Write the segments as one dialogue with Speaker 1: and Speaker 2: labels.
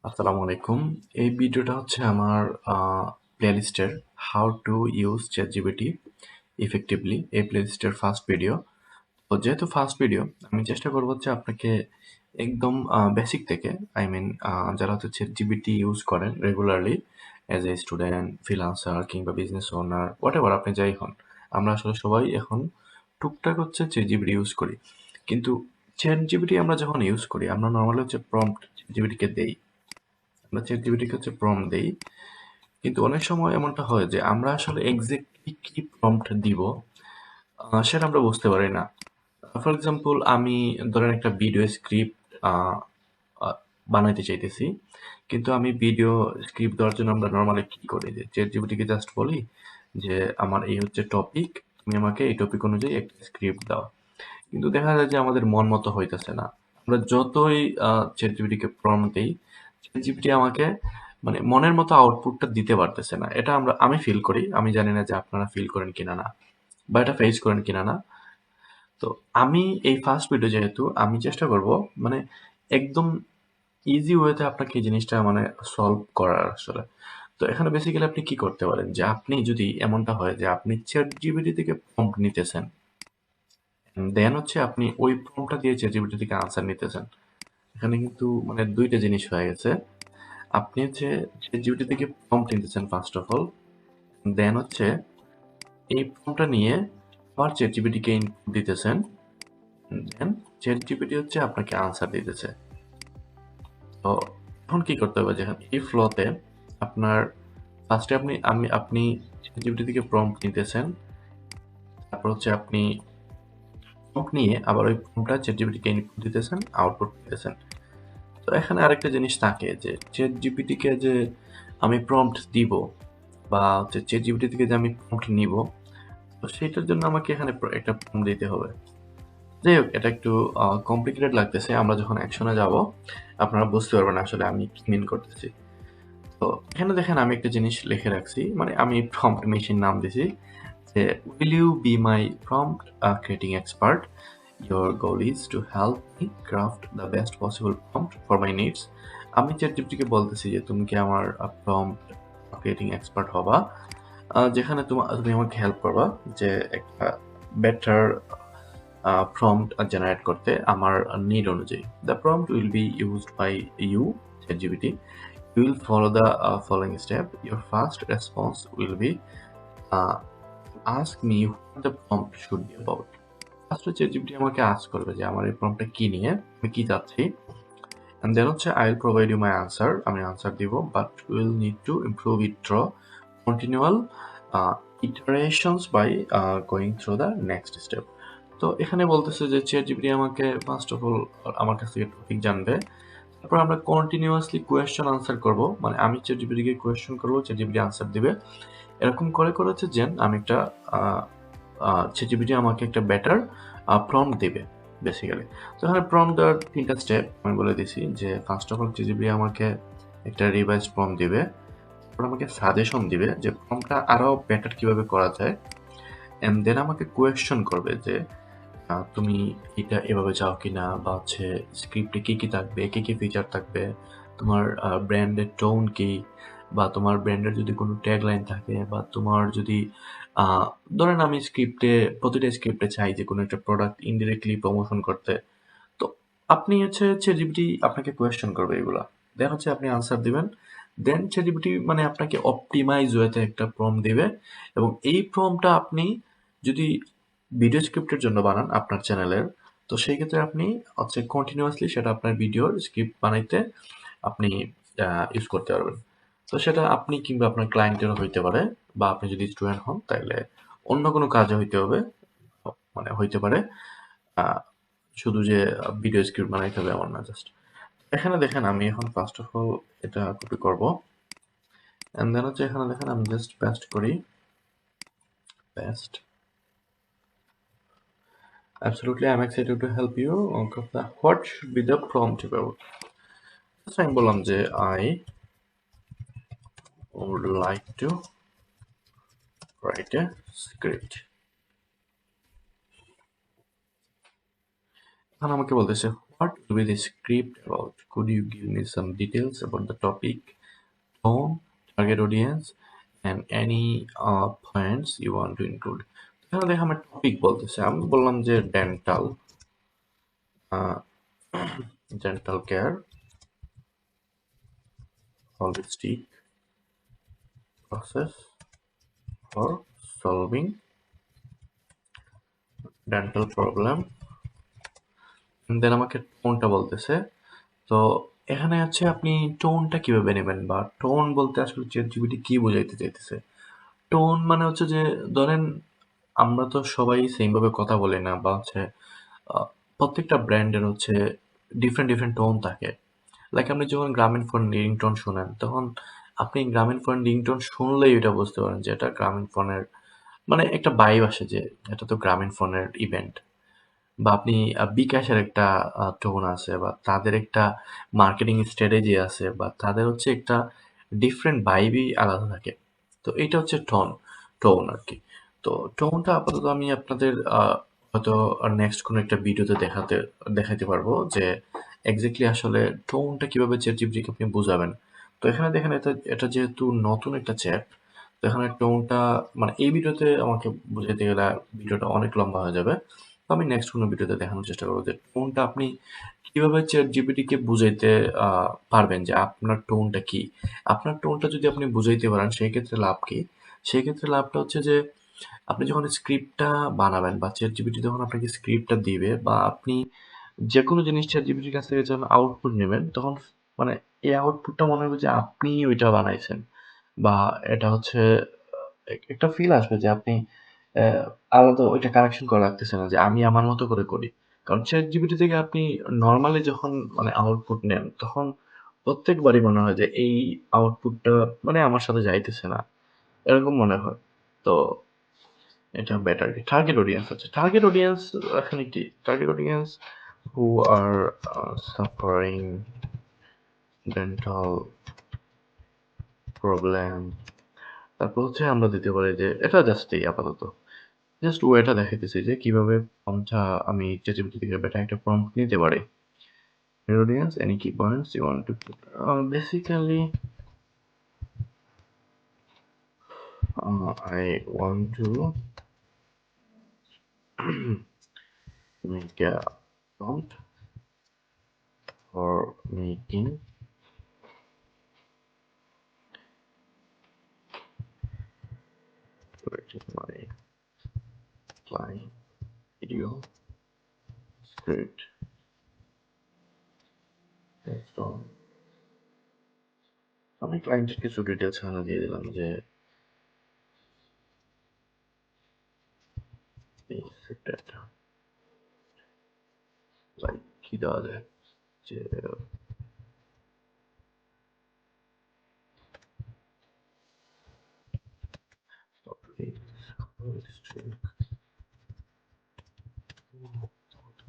Speaker 1: আসসালামু আলাইকুম। এই ভিডিওটা হচ্ছে আমার প্লেলিস্টের how to use ChatGPT effectively এই প্লেলিস্টের ফার্স্ট ভিডিও। তো যেহেতু ফার্স্ট ভিডিও আমি চেষ্টা করবো হচ্ছে আপনাকে একদম বেসিক থেকে যারা হচ্ছে চ্যাটজিপিটি ইউজ করেন regularly as a student, freelancer কিংবা বিজনেস ওনার হোয়াট এভার আপনি যাই হন, আমরা আসলে সবাই এখন টুকটাক হচ্ছে চ্যাটজিপিটি ইউজ করি। কিন্তু চ্যাটজিপিটি আমরা যখন ইউজ করি আমরা নর্মালি হচ্ছে প্রম্পট চ্যাটজিপিটিকে দেই, আমরা চ্যাটজিপিটিকে হচ্ছে প্রম্পট দেই। কিন্তু অনেক সময় এমনটা হয় যে আমরা আসলে এক্স্যাক্টলি কি প্রম্পট দিব সেটা আমরা বুঝতে পারি না। ফর এক্সাম্পল আমি ধরেন একটা ভিডিও স্ক্রিপ্ট বানাইতে চাইতেছি, কিন্তু আমি ভিডিও স্ক্রিপ্ট দেওয়ার জন্য আমরা নর্মালি কি করি যে চ্যাটজিপিটিকে জাস্ট বলি যে আমার এই হচ্ছে টপিক, তুমি আমাকে এই টপিক অনুযায়ী একটা স্ক্রিপ্ট দাও। কিন্তু দেখা যায় যে আমাদের মন মতো হইতেছে না। আমরা যতই চ্যাটজিপিটিকে প্রম্পট দেই, চ্যাটজিপিটি আমাকে মানে মনের মতো আউটপুটটা দিতে পারতেছে না। এটা আমি ফিল করি। আমি জানি না যে আপনারা ফিল করেন কিনা না বা এটা ফেস করেন কিনা না। তো আমি এই ফার্স্ট ভিডিও যেহেতু আমি চেষ্টা করব মানে একদম ইজি ওয়েতে আপনাকে এই জিনিসটা মানে সলভ করার আসলে। তো এখানে বেসিক্যালি আপনি কি করতে পারেন যে আপনি যদি এমনটা হয় যে আপনি চ্যাটজিপিটি থেকে প্রম্পট নিতেছেন, দেন হচ্ছে আপনি ওই প্রম্পটটা দিয়ে চ্যাটজিপিটি থেকে আনসার নিতেছেন। এখানে কিন্তু মানে ২ টা জিনিস হয়ে গেছে। আপনি হচ্ছে ChatGPT থেকে প্রম্পট নিতেছেন ফার্স্ট অফ অল। দেন হচ্ছে এই প্রম্পটটা নিয়ে আবার ChatGPT কে ইনপুট দিতেছেন। দেন ChatGPT হচ্ছে আপনাকে আনসার দিতেছে। তো এখন কি করতে হবে যে এই ফ্লোতে আপনার ফার্স্টে আপনি ChatGPT থেকে প্রম্পট নিতেছেন। তারপর হচ্ছে আপনি প্রম্পট নিয়ে আবার ওই প্রম্পটটা ChatGPT কে ইনপুট দিতেছেন, আউটপুট দিতেছেন। তো এখানে আরেকটা জিনিস থাকে যে ChatGPT কে যে আমি প্রম্পট দিব বা হচ্ছে ChatGPT থেকে যে আমি প্রম্পট নিব, তো সেটার জন্য আমাকে এখানে একটা প্রম্পট দিতে হবে। যাই হোক, এটা একটু কমপ্লিকেটেড লাগতেছে। আমরা যখন অ্যাকশনে যাব আপনারা বুঝতে পারবেন আসলে আমি কি মিন করতেছি। তো এখানে দেখেন আমি একটা জিনিস লিখে রাখছি, মানে আমি প্রম্পট মেশিন নাম দিছি যে will you be my prompt creating expert, your goal is to help me craft the best possible prompt for my needs. আমি চ্যাটজিপিটিকে বলতেছি যে তুমি কি আমার প্রম্পট ক্রিয়েটিং এক্সপার্ট হবা, যেখানে তুমি আমাকে হেল্প করবা যে একটা বেটার প্রম্পট জেনারেট করতে আমার নিড অনুযায়ী। The prompt will be used by you ChatGPT. You will follow the following step. Your first response will be uh, ask me what the prompt should be about. First হচ্ছে GPT আমাকে ask করবে যে আমার এই প্রম্পটটা কি নিয়ে, আমি কি চাচ্ছি, এন্ড দেন হচ্ছে I will provide you my answer, আমি আনসার দিব, but will need to improve it through continual iterations by going through the next step. তো এখানে বলতেছে যে চ্যাট জিপিটি আমাকে ফার্স্ট অফ অল আমার কাছ থেকে টপিক জানবে, তারপর আমরা কন্টিনিউয়াসলি কোয়েশ্চেন আনসার করব, মানে আমি চ্যাট জিপিটিকে কোয়েশ্চেন করবো, চ্যাট জিপিটি আনসার দিবে। এরকম করে করে হচ্ছে যেন আমি একটা চ্যাটজিপিটি আমাকে একটা বেটার প্রম্পট দেবে বেসিক্যালি। তো এখানে প্রম্পট দেওয়ার ৩টা স্টেপ আমি বলে দিছি যে ফার্স্ট অফ অল চ্যাটজিপিটি আমাকে একটা রিভাইজ প্রম্পট দিবে, তারপর আমাকে সাজেশন দিবে যে প্রম্পটটা আরো বেটার কিভাবে করা যায়, এন্ড দেন আমাকে কোয়েশ্চন করবে যে তুমি এটা এভাবে চাও কিনা, বা হচ্ছে স্ক্রিপ্টে কি কি থাকবে, কি কি ফিচার থাকবে, তোমার ব্র্যান্ডের টোন কি, বা তোমার ব্র্যান্ডের যদি কোনো ট্যাগলাইন থাকে, বা তোমার যদি ধরেন আমি প্রতিটা স্ক্রিপ্টে চাই যে কোনো একটা প্রোডাক্ট ইনডিরেক্টলি প্রমোশন করতে। তো আপনি হচ্ছে ChatGPT আপনাকে কোয়েশ্চেন করবে এগুলা, দেন হচ্ছে আপনি আনসার দিবেন, দেন ChatGPT মানে আপনাকে অপটিমাইজ ওয়েতে একটা প্রম্পট দিবে, এবং এই প্রম্পটটা আপনি যদি ভিডিও স্ক্রিপ্টের জন্য বানান আপনার চ্যানেলের, তো সেই ক্ষেত্রে আপনি হচ্ছে কন্টিনিউয়াসলি সেটা আপনার ভিডিওর স্ক্রিপ্ট বানাইতে আপনি ইউজ করতে পারবেন। তো সেটা আপনি কিংবা আপনার ক্লায়েন্টেরও হইতে পারে, বা আপনি যদি স্টুডেন্ট হন তাহলে অন্য কোনো কাজে হইতে হবে, মানে হইতে পারে। আহ, শুধু যে ভিডিও স্ক্রিপ্ট বানাইতে হবে এমন না জাস্ট। এখানে দেখেন আমি এখন ফার্স্ট অফ অল এটা কপি করব, এন্ড দেন হচ্ছে এখানে দেখেন আমি জাস্ট পেস্ট করি, paste. Absolutely, I'm excited to help you. What should be the prompt about? আমি বললাম যে I would like to write a script. এখন আমাকে বলতেছে What will be the script about? Could you give me some details about the topic, tone, target audience, and any points you want to include? এখানে দেখো আমার topic বলতেছে, আমি বললাম যে dental care holistic process for solving dental problem. দেন আমাকে টোনটা বলতেছে। তো এখানে হচ্ছে আপনি টোনটা কিভাবে নেবেন, বা টোন বলতে আসলে চ্যাটজিপিটি কি বোঝাইতে চাইতেছে। টোন মানে হচ্ছে যে, ধরেন আমরা তো সবাই সেম ভাবে কথা বলি না, বা হচ্ছে প্রত্যেকটা ব্র্যান্ডের হচ্ছে ডিফারেন্ট টোন থাকে। লাইক আপনি যখন গ্রামীণ ফোন রিংটোন শোনেন, তখন আপনি গ্রামীণ ফোন রিংটোন শুনলেই এটা বুঝতে পারেন যে এটা গ্রামীণ ফোনের, মানে একটা ভাইব আসে যে এটা তো গ্রামীণ ফোনের ইভেন্ট। বা আপনি বিকাশের একটা টোন আছে, বা তাদের একটা মার্কেটিং স্ট্র্যাটেজি আছে, বা তাদের হচ্ছে একটা ডিফারেন্ট ভাইবই আলাদা থাকে। তো এটা হচ্ছে টোন আর কি। তো টোনটা আপাতত আমি আপনাদের হয়তো নেক্সট কোনো একটা ভিডিওতে দেখাতে পারবো যে এক্স্যাক্টলি আসলে টোনটা কিভাবে চ্যাটজিপিটিকে আপনি বুঝাবেন। তো এখানে দেখেন, এটা যেহেতু নতুন একটা চ্যাট, তো এখানে টোনটা, মানে এই ভিডিওতে আমাকে বুঝাইতে গেলে ভিডিওটা অনেক লম্বা হয়ে যাবে। তো আমি নেক্সট কোনো ভিডিওতে দেখানোর চেষ্টা করবো যে টোনটা আপনি কিভাবে চ্যাট জিপিটিকে বুঝাইতে পারবেন যে আপনার টোনটা কি। আপনার টোনটা যদি আপনি বুঝাইতে পারেন, সেই ক্ষেত্রে লাভ কি? সেই ক্ষেত্রে লাভটা হচ্ছে যে আপনি যখন স্ক্রিপ্টটা বানাবেন, বা চ্যাট জিপিটি যখন আপনাকে স্ক্রিপ্টটা দিবে, বা আপনি যে কোনো জিনিস চ্যাট জিপিটির কাছ থেকে যখন আউটপুট নেবেন, তখন মানে এই আউটপুটটা মনে হবে যে আপনি ওইটা বানাইছেন, বা এটা হচ্ছে একটা ফিল আসবে যে আপনি আলাদা ওইটা কানেকশন করা লাগতেছে না যে আমি আমার মতো করে করি। কারণ ChatGPT থেকে আপনি নরমালি যখন মানে আউটপুট নেন, তখন প্রত্যেকবারই মনে হয় যে এই আউটপুটটা মানে আমার সাথে যাইতেছে না। এরকম মনে হয়। তো এটা বেটার। টার্গেট অডিয়েন্স আছে। টার্গেট অডিয়েন্স এখানে কি? Target audience who are suffering dental problem. তারপর হচ্ছে আমরা দিতে পারি যে এটা জাস্ট আপাতত। জাস্ট ওয়েটা দেখাইতেছি যে কিভাবে প্রম্পটটা আমি ChatGPT থেকে বেটার একটা প্রম্পট নিতে পারি। Audience, any key points you want to put? Basically, I want to make a prompt for making my client video script based on আমি ক্লায়েন্টের কিছু ডিটেলস এখানে দিয়ে দিলাম যে basic data, লাইক কি দেওয়া যায় যে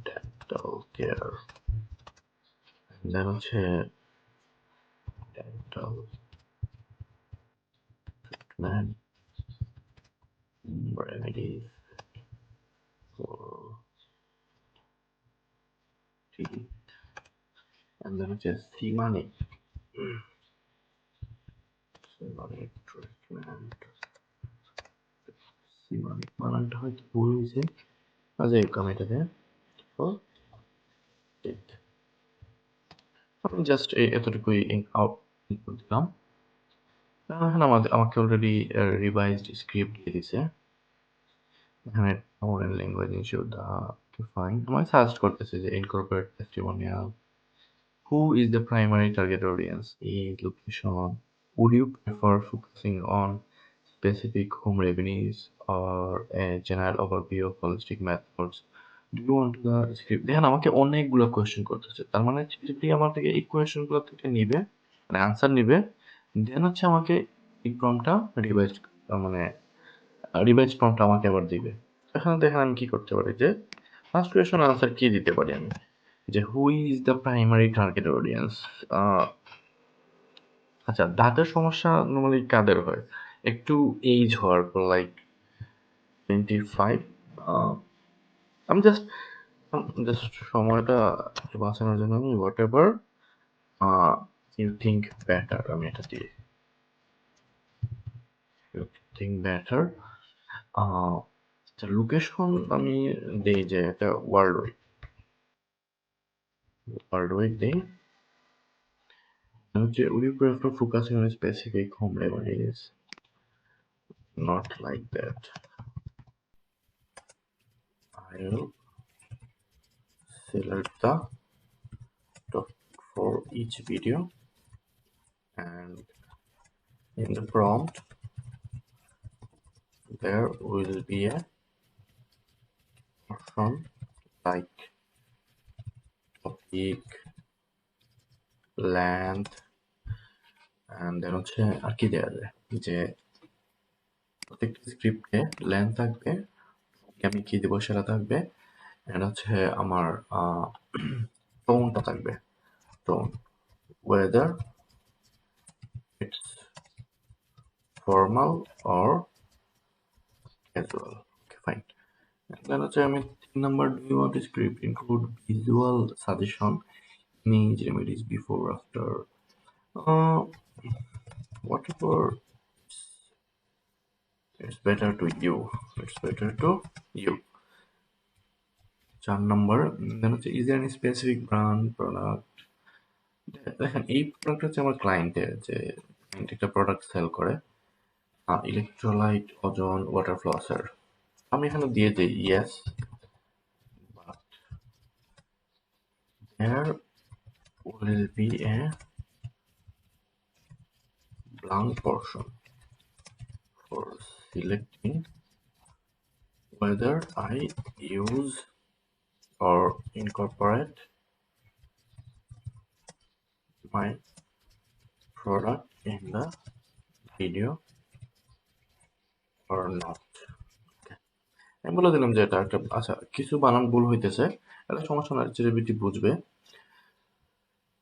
Speaker 1: dental care, দেন হচ্ছে dental treatment remedies for teeth, and then হচ্ছে semantic treatment. semantic বানানটা হয়তো ভুল হয়েছে, আচ্ছা আমি এটাতে আমি জাস্ট এতটুকুই আউট দিলাম। এখানে আমাকে অলরেডি রিভাইজড স্ক্রিপ্ট দিয়ে দিছে। এখানে ফরেন ল্যাঙ্গুয়েজ ইনস্টিটিউট ফাইন আমাকে সাজেস্ট করতেছে যে incorporate testimonial, who is the primary target audience, age, location, would you prefer focusing on specific home revenues or a general overview of holistic methods, do you want the script। দেখেন আমাকে অনেকগুলো question করতেছে, তার মানে যদি আমার থেকে এই কোয়েশ্চেনগুলো থেকে নিবে, মানে আনসার নিবে, দেন হচ্ছে আমাকে এই প্রম্পটটা মানে রিভাইজ প্রম্পটটা আমাকে আবার দিবে। এখানে দেখেন আমি কি করতে পারি যে ফার্স্ট কোয়েশ্চেন আনসার কি দিতে পারি আমি, যে who is the primary target audience. আচ্ছা, দাঁতের সমস্যা নর্মালি কাদের হয়? একটু এইজ হওয়ার পর, লাইক 25। আমি জাস্ট জাস্ট সময়টা একটু বাঁচানোর জন্য আমি whatever you think better আমি এটা দিয়ে ইউ থিঙ্ক বেটার লোকেশন আমি দেই যে এটা ওয়ার্ল্ড ওয়াইড দেই হচ্ছে would you prefer focusing on a specific home remedies not like that I'll select the topic for each video and in the prompt there will be a option like topic length and then হচ্ছে আর কি দেওয়া যায় যে প্রত্যেকটা স্ক্রিপ্টে length থাকবে আমি কি দেবো সেটা থাকবে and হচ্ছে আমার টোনটা থাকবে tone whether it's formal or casual okay fine and then হচ্ছে আমি 3 number do you want a script include visual suggestion image remedies before after uh, whatever it's better to you it's better to you 4 number then হচ্ছে is there any specific brand product দেখেন এই product হচ্ছে আমার ক্লায়েন্টের যে client একটা product sell করে electrolyte ওজন ওয়াটার ফ্লসের আমি এখানে দিয়ে দিই yes but there will be a blank portion for selecting whether I use or incorporate my product in the video or not আমি বলে দিলাম যে এটা একটা আচ্ছা কিছু বানান ভুল হইতেছে এটা সমস্যা না ChatGPT বুঝবে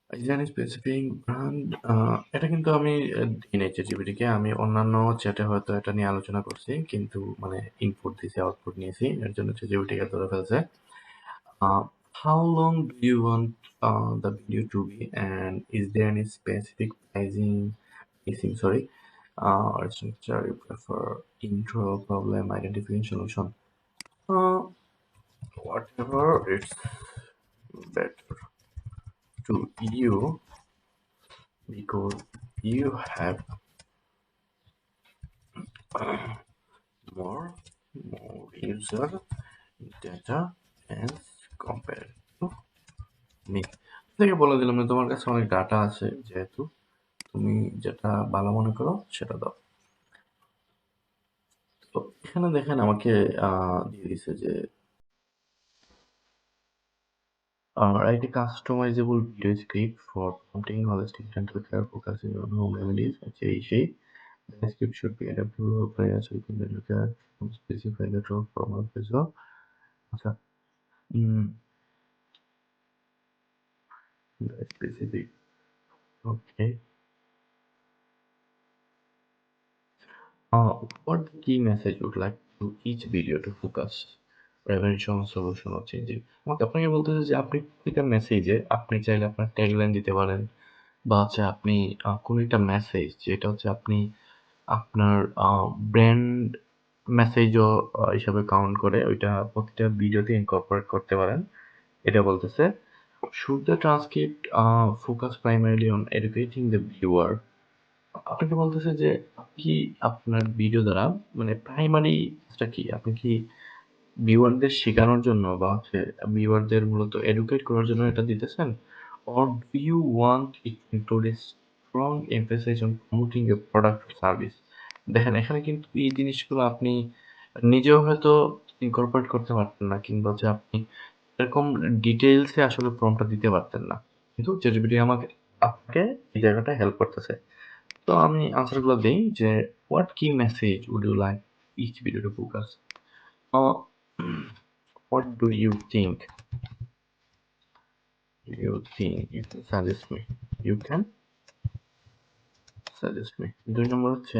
Speaker 1: জানি স্পেসিফিক ব্র্যান্ড এটা কিন্তু আমি দিই নাই ChatGPT কে আমি অন্যান্য চ্যাটে হয়তো এটা নিয়ে আলোচনা করছি কিন্তু মানে ইনপুট দিয়েছি আউটপুট নিয়েছি এর জন্য ChatGPT কে ধরে ফেলছে how long do you want the video to be and is there any specific pricing sorry or structure you prefer intro problem identifying solution whatever it's better to you because you have more user data as compared to me থেকে বলে দিলাম যে তোমার কাছে অনেক data আছে যেহেতু তুমি যেটা ভালো মনে করো সেটা দাও তো এখানে দেখেন আমাকে দিয়ে দিছে যে write a customizable video script for prompting holistic dental care focusing on home remedies আচ্ছা এই সেই the script should be adaptable for players within the dental care specify the drop from a visual আচ্ছা the specific okay what the key message would like to each video to focus prevention solution or changing আমাকে আপনাকে বলতেছে যে আপনি প্রত্যেকটা মেসেজে আপনি চাইলে আপনার ট্যাগলাইন দিতে পারেন বা হচ্ছে আপনি কোনো একটা মেসেজ যেটা হচ্ছে আপনি আপনার ব্র্যান্ড মেসেজও হিসাবে কাউন্ট করে ওইটা প্রতিটা ভিডিওতে ইনকর্পোরেট করতে পারেন এটা বলতেছে should the transcript focus primarily on educating the viewer আপনাকে বলতেছে যে কি আপনার ভিডিও দ্বারা মানে প্রাইমারিটা কি আপনি কি ভিউয়ারদের শেখানোর জন্য বা হচ্ছে ভিউয়ারদের মূলত এডুকেট করার জন্য এটা দিতেছেন or do you want it to include a strong emphasis on promoting a product or service দেখেন এখানে কিন্তু এই জিনিসগুলো আপনি নিজেও হয়তো ইনকর্পোরেট করতে পারতেন না কিংবা হচ্ছে আপনি এরকম ডিটেইলসে আসলে প্রম্পটটা দিতে পারতেন না কিন্তু ChatGPT আমাকে আপনাকে এই জায়গাটা হেল্প করতেছে তো আমি আনসারগুলো দেই যে what key message would you like each video to focus uh, what do you think you can suggest me you can suggest me 2 নম্বর হচ্ছে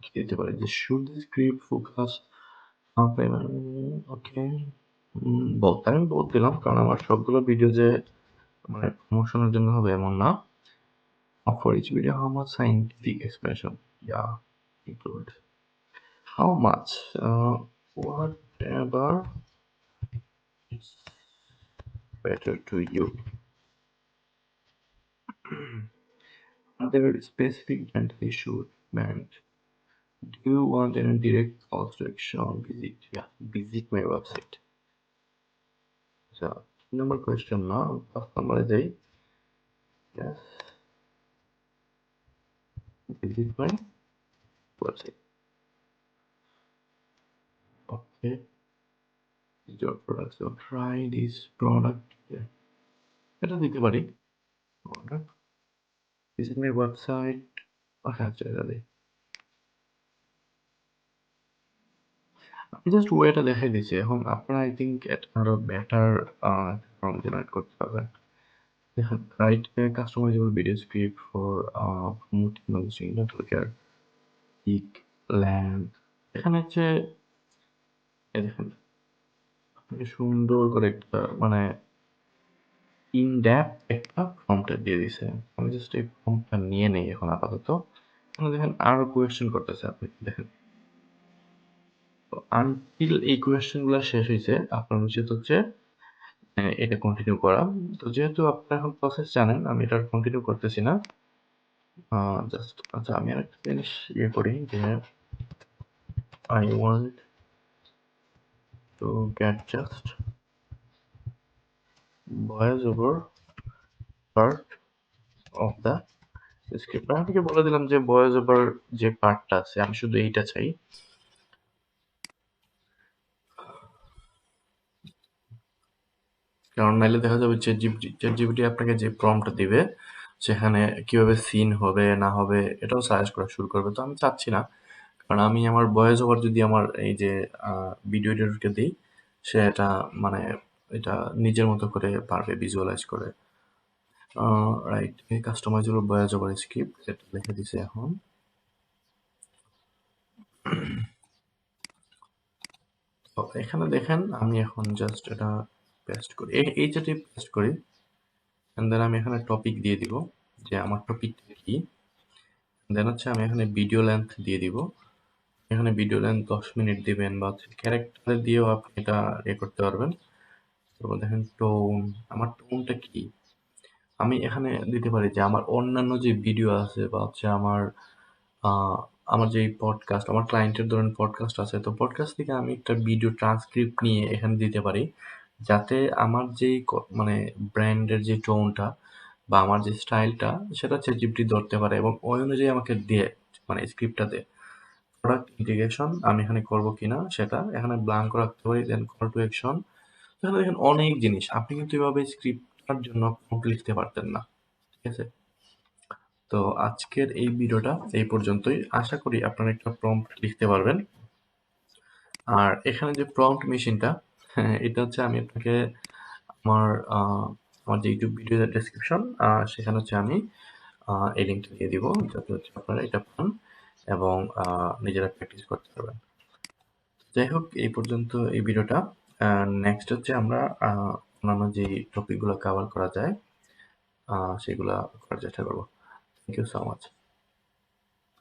Speaker 1: কি দিতে পারে যে should the script focus on payment okay আমি both দিলাম কারণ আমার সবগুলো ভিডিও যে মানে প্রমোশনের জন্য হবে এমন না। For each video, how much scientific expression? Yeah, include. How much? Whatever is better to you. Are there specific brand issued band? Do you want any direct calls to action? Visit my website. So, number question now. First number is yes. Visit my website. Okay. Your product. So try this product. Yeah. এটা দিতে পারি। Product. Visit my website. আচ্ছা এটা দিই। আমি just ওয়েটা দেখাই দিচ্ছি। এখন আপনারা আই থিঙ্ক আরো বেটার ফর্ম জেনারেট করতে পারবেন। দেখেন right customisable video script for promoting launching নেটওয়ার্কের পিক ল্যান্ড এখানে হচ্ছে এই দেখেন আপনাকে সুন্দর করে একটা মানে ইন ডেপথ একটা ফর্মটা দিয়ে দিছে। আমি জাস্ট এই ফর্মটা নিয়ে নেই এখন আপাতত। এখানে দেখেন আরো কোয়েশ্চেন করতেছে আপনি দেখেন। তো আনটিল এই কোয়েশ্চেনগুলো শেষ হয়েছে আপনার উচিত হচ্ছে এটা কন্টিনিউ করা। তো যেহেতু আপনারা এখন প্রসেস জানেন আমি এটা কন্টিনিউ করতেছি না। জাস্ট আচ্ছা আমি আরেকটা জিনিস করি যে I want to get just voice over part of the script. আমি আপনাকে বলে দিলাম যে ভয়েস ওভার যে পার্টটা আছে আমি শুধু এইটা চাই। কারণ নাইলে দেখা যাবে চ্যাট জিপিটি আপনাকে যে প্রম্পট দিবে সেখানে কিভাবে সিন হবে না হবে এটাও সাজেস্ট করা শুরু করবে। তো আমি চাচ্ছি না, কারণ আমি আমার ভয়েস ওভার যদি আমার এই যে ভিডিও এডিটরকে দিই সে এটা মানে এটা নিজের মতো করে পারবে ভিজুয়ালাইজ করে। রাইট এই কাস্টমাইজেবল ভয়েস ওভার স্ক্রিপ্ট এটা লিখে দিছে এখন। তো এখানে দেখেন আমি এখন জাস্ট এটা পেস্ট করি, এই যেটি পেস্ট করি দেন আমি এখানে টপিক দিয়ে দিব যে আমার টপিকটা কি। দেন হচ্ছে আমি এখানে ভিডিও লেন্থ দিয়ে দিব। এখানে ভিডিও লেন্থ 10 মিনিট দিবেন বা ক্যারেক্টার দিয়েও আপনি এটা করতে পারবেন। তো দেখেন টোন, আমার টোনটা কি আমি এখানে দিতে পারি যে আমার অন্যান্য যে ভিডিও আছে বা হচ্ছে আমার যে পডকাস্ট আমার ক্লায়েন্টের ধরেন পডকাস্ট আছে তো পডকাস্ট থেকে আমি একটা ভিডিও ট্রান্সক্রিপ্ট নিয়ে এখানে দিতে পারি যাতে আমার যেই মানে ব্র্যান্ডের যে টোনটা বা আমার যে স্টাইলটা সেটা চ্যাটজিপিটি ধরতে পারে এবং ওই অনুযায়ী আমাকে দিয়ে মানে স্ক্রিপ্টটা দেয়। প্রোডাক্ট ইন্টিগ্রেশন আমি এখানে করব কিনা সেটা এখানে ব্ল্যাঙ্ক রাখতে পারি। দেন কল টু অ্যাকশন এখানে দেখেন অনেক জিনিস আপনি কিন্তু এভাবে স্ক্রিপ্টটার জন্য প্রম্পট লিখতে পারতেন না। ঠিক আছে, তো আজকের এই ভিডিওটা এই পর্যন্তই। আশা করি আপনারা একটা প্রম্পট লিখতে পারবেন। আর এখানে যে প্রম্পট মেশিনটা এটা হচ্ছে আমি আপনাকে আমার আমার যে ইউটিউব ভিডিও ডেসক্রিপশন সেখানে হচ্ছে আমি এই লিঙ্কটা দিয়ে দিব যাতে হচ্ছে আপনারা এটা পান এবং নিজেরা প্র্যাকটিস করতে পারবেন। যাই হোক এই পর্যন্ত এই ভিডিওটা। নেক্সট হচ্ছে আমরা অন্যান্য যে টপিকগুলো কভার করা যায় সেগুলা করার চেষ্টা করবো। Thank you so much.